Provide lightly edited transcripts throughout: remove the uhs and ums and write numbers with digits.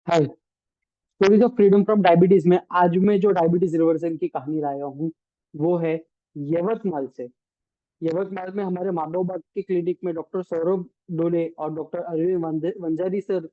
Hi. Stories of freedom from diabetes में आज मैं जो डायबिटीज रिवर्सल की कहानी लाया हूँ वो है यवतमाल से। यवतमाल में हमारे माधव बाग के क्लिनिक में डॉक्टर सौरभ डोले और डॉक्टर अरविंद वंजारी सर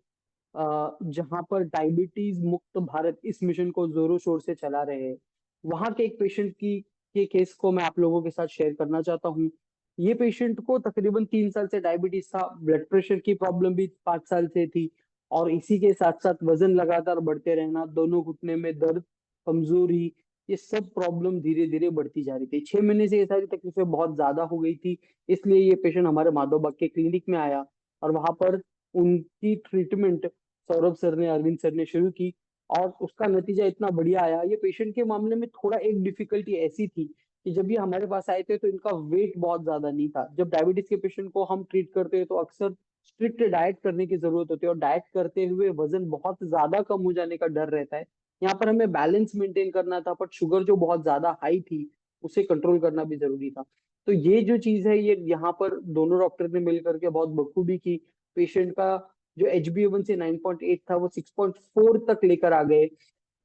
जहाँ पर डायबिटीज मुक्त भारत इस मिशन को जोरों शोर से चला रहे हैं। वहां के एक पेशेंट की के केस को मैं आप लोगों के साथ शेयर करना चाहता हूँ। ये पेशेंट को तकरीबन 3 साल से डायबिटीज था, ब्लड प्रेशर की प्रॉब्लम भी 5 साल से थी, और इसी के साथ साथ वजन लगातार बढ़ते रहना, दोनों घुटने में दर्द, कमजोरी, ये सब प्रॉब्लम धीरे धीरे बढ़ती जा रही थी। 6 महीने से ये सारी तकलीफें बहुत ज्यादा हो गई थी। इसलिए ये पेशेंट हमारे माधव बाग के क्लिनिक में आया और वहां पर उनकी ट्रीटमेंट सौरभ सर ने, अरविंद सर ने शुरू की। और उसका नतीजा इतना बढ़िया आया। ये पेशेंट के मामले में थोड़ा एक डिफिकल्टी ऐसी थी कि जब ये हमारे पास आए थे तो इनका वेट बहुत ज्यादा नहीं था। जब डायबिटीज के पेशेंट को हम ट्रीट करते हैं तो अक्सर स्ट्रिक्ट डाइट करने की जरूरत होती है, और डाइट करते हुए वजन बहुत ज्यादा कम हो जाने का डर रहता है। यहाँ पर हमें बैलेंस मेंटेन करना था, बट शुगर जो बहुत ज्यादा हाई थी उसे कंट्रोल करना भी जरूरी था। तो ये जो चीज है, ये यहाँ पर दोनों डॉक्टर ने मिलकर के बहुत बखूबी की। पेशेंट का जो HbA1c 9.8 था वो 6.4 तक लेकर आ गए।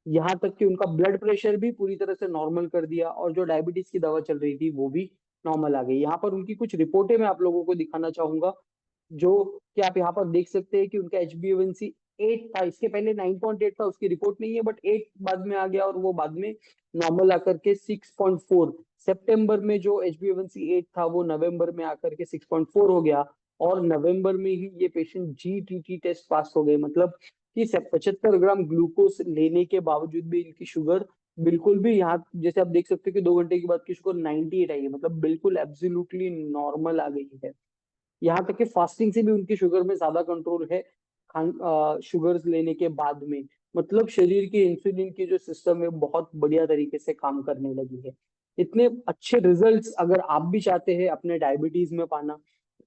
यहाँ तक कि उनका ब्लड प्रेशर भी पूरी तरह से नॉर्मल कर दिया, और जो डायबिटीज की दवा चल रही थी वो भी नॉर्मल आ गई। यहाँ पर उनकी कुछ रिपोर्टें मैं आप लोगों को दिखाना चाहूंगा, जो कि आप यहाँ पर देख सकते हैं कि उनका HbA1c 8 था। इसके पहले 9.8 था, उसकी रिपोर्ट नहीं है, बट 8 बाद में आ गया और वो बाद में नॉर्मल आकर के 6.4। सितंबर में जो HbA1c 8 था वो नवंबर में आकर के 6.4 हो गया। और नवंबर में ही ये पेशेंट GTT टेस्ट पास हो गए, मतलब कि 75 ग्राम ग्लूकोज लेने के बावजूद भी इनकी शुगर बिल्कुल भी, यहाँ जैसे आप देख सकते हो कि 2 घंटे के बाद की शुगर 98 आई है, मतलब बिल्कुल एब्सोल्युटली नॉर्मल आ गई है। यहाँ तक कि फास्टिंग से भी उनकी शुगर में ज्यादा कंट्रोल है शुगर्स लेने के बाद में। मतलब शरीर के इंसुलिन की जो सिस्टम है बहुत बढ़िया तरीके से काम करने लगी है। इतने अच्छे रिजल्ट्स अगर आप भी चाहते हैं अपने डायबिटीज में पाना,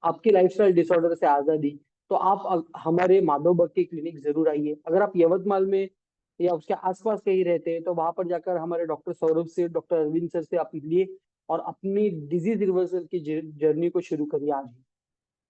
आपकी लाइफस्टाइल डिसऑर्डर से आजादी, तो आप हमारे माधव भक्त की क्लिनिक जरूर आइए। अगर आप यवतमाल में या उसके आसपास कहीं रहते हैं तो वहां पर जाकर हमारे डॉक्टर सौरभ से, डॉक्टर अरविंद सर से आप मिलिए और अपनी डिजीज रिवर्सल की जर्नी को शुरू करिए आज ही।